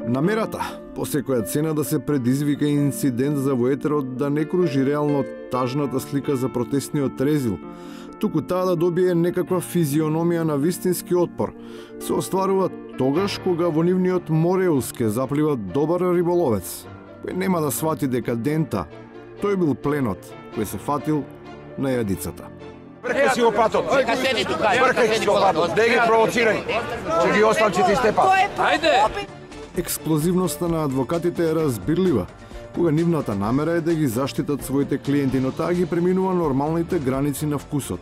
Намерата, по секоја цена да се предизвика инцидент за воетерот да не кружи реално тажната слика за протестниот резил, туку таа да добие некаква физиономија на вистински отпор, се остварува тогаш кога во нивниот Мореус ке заплива добар риболовец, кој нема да свати дека дента тој бил пленот кој се фатил на јадицата. Бркај си го патот. Бркај си го патот. Да ги провоцирај. Че ги останчите степа. Ајде! Експлозивноста на адвокатите е разбирлива, кога нивната намера е да ги заштитат своите клиенти, но таа ги преминува нормалните граници на вкусот,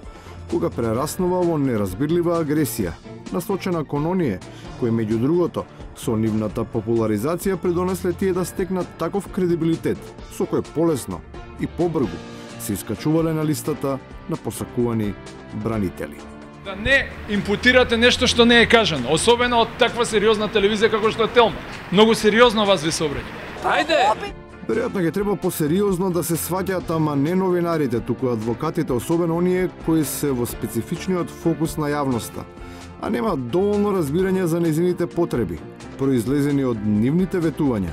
кога прераснува во неразбирлива агресија, насочена кон оние, кои меѓу другото, со нивната популаризација придонесле тие да стекнат таков кредибилитет, со кој полесно и побрзо се искачувале на листата на посакувани бранители. Да не импутирате нешто што не е кажано, особено од таква сериозна телевизија како што е Телма. Многу сериозно вас ви се обраќа. Ајде! Веројатно ќе треба посериозно да се сваќаат, ама не новинарите, туку адвокатите, особено оние кои се во специфичниот фокус на јавноста, а нема доволно разбирање за незините потреби, произлезени од нивните ветувања,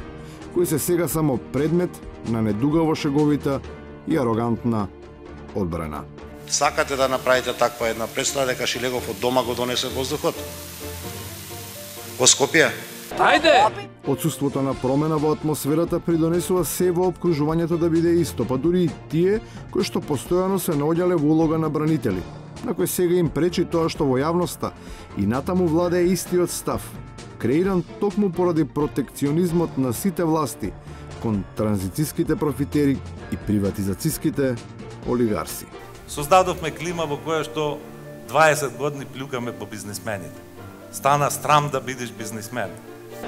кои се сега само предмет на недугаво шеговита и арогантна одбрана. Сакате да направите таква една представа дека Шилегов од дома го донесе воздухот? Во Скопје? Ајде! Отсуството на промена во атмосферата придонесува се во опкружувањето да биде исто, па дури и тие кои што постојано се наоѓале во улога на бранители, на кои сега им пречи тоа што во јавноста и натаму владее истиот став, креиран токму поради протекционизмот на сите власти кон транзицијските профитери и приватизацијските олигарси. Создадовме клима во која што 20 години плюкаме по бизнисмените. Стана страм да бидеш бизнисмен.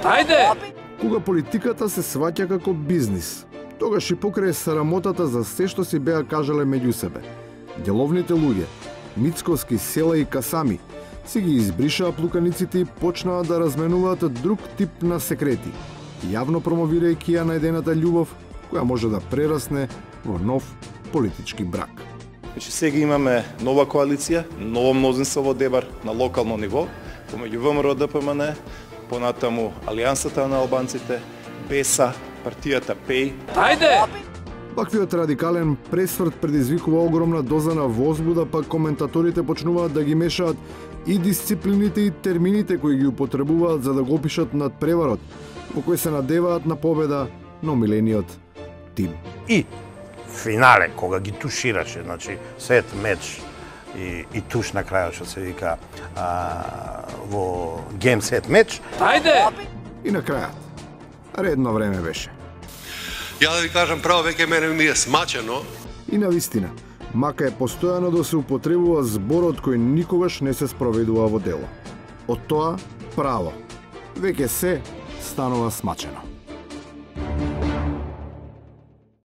Ајде! Кога политиката се сваќа како бизнис, тогаш и покрај срамотата за се што си беа кажале меѓу себе. Деловните луѓе, Мицковски, Села и Касами, си ги избришаа плуканиците и почнаа да разменуваат друг тип на секрети, јавно промовирајќи ја најдената љубов, која може да прерасне во нов политички брак. Значи сега имаме нова коалиција, ново мнозинство во Дебар на локално ниво, помеѓу ВМРО, ДПМН, понатаму Алијансата на албанците, БЕСА, партијата ПЕЙ. Ајде! Ваквиот радикален пресврт предизвикува огромна доза на возбуда, па коментаторите почнуваат да ги мешаат и дисциплините и термините кои ги употребуваат за да го опишат над преварот, во кој се надеваат на победа на омилениот тим. И финале, кога ги тушираше, значи сет меч и туш на крајот, што се вика во гейм сет меч. Ајде! И на крајот, редно време беше. Ја да ви кажам право, веќе мене ми е смачено. И навистина, мака е постојано да се употребува зборот кој никогаш не се спроведува во дело. Од тоа право, веќе се станува смачено.